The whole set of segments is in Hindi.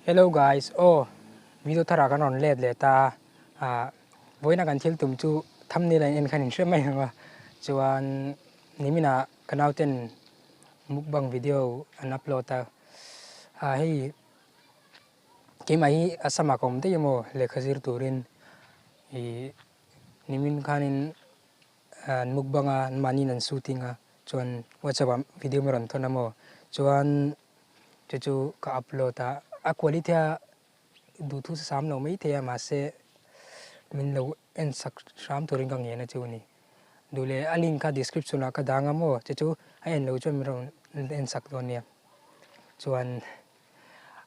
Hello guys. Oh, video thara kan on let le ta voina kan thil tum chu thumbnail en khan in share mai nga chuan nimina kanau ten mukbang video an upload ta hei ke mai asama kom te mo le khazir turin I nimin khanin mukbanga manin an shooting a chuan whatsapp video meron thona mo chuan chu ka upload ta a quality du thu sam lo mai the ma se min lo en sak sam turing gang yana chuni dule a link ka description ka danga mo chu a en lo chu mi ron en sak don ne chuan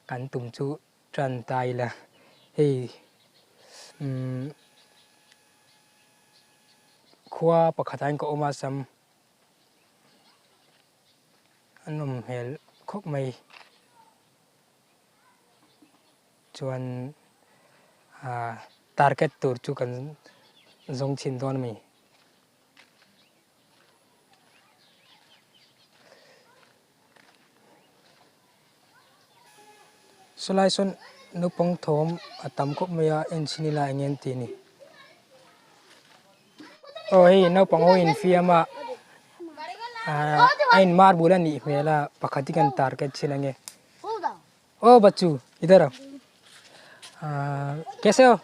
kan tum chu tran tai la hei khwa pakhatain ko oma sam anom hel khok mai chuan target tur chu kan zong chin don mi solaison nupong thom atam khop maya en sinila engen ti ni oi no pango in fiama ain mar bulani mela pakhati kan target chilange ओ बच्चू इधर आओ कैसे हो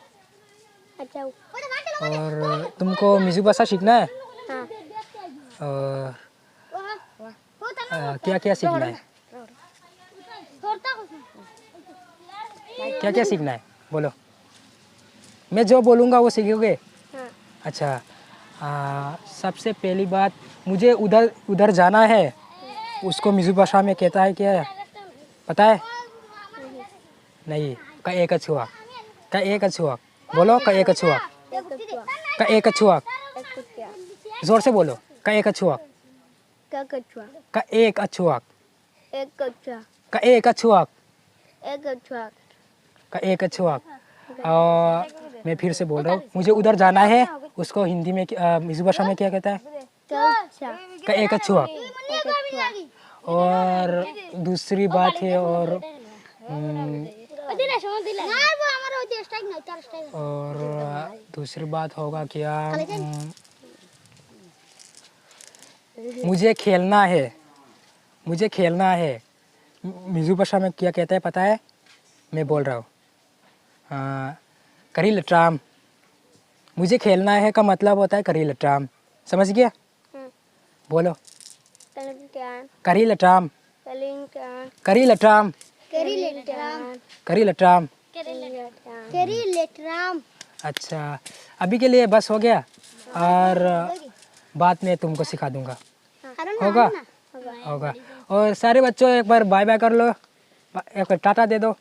अच्छा और तुमको मिज़ू भाषा सीखना है और क्या क्या सीखना है क्या क्या सीखना है बोलो मैं जो बोलूँगा वो सीखोगे अच्छा सबसे पहली बात मुझे उधर उधर जाना है उसको मिज़ू भाषा में कहता है क्या पता है नहीं का एक अछुआ का एक अछुआ बोलो का एक अछुआ का एक अछुआ जोर से बोलो का एक अछुआ का एक अछुआ का एक अछुआ का एक अछुआ और मैं फिर से बोल रहा हूँ मुझे उधर जाना है उसको हिंदी में मिज़ू भाषा में क्या कहता है का एक अछुआ और दूसरी बात है और दूसरी बात होगा क्या मुझे खेलना है मिज़ू भाषा में क्या कहता है पता है मैं बोल रहा हूँ करी लट्राम मुझे खेलना है का मतलब होता है करी लट्राम समझ गया बोलो करी लट्राम करी लट्राम करी लट्राम अच्छा अभी के लिए बस हो गया और बाद में तुमको सिखा दूंगा होगा होगा और सारे बच्चों एक बार बाय बाय कर लो एक बार टाटा दे दो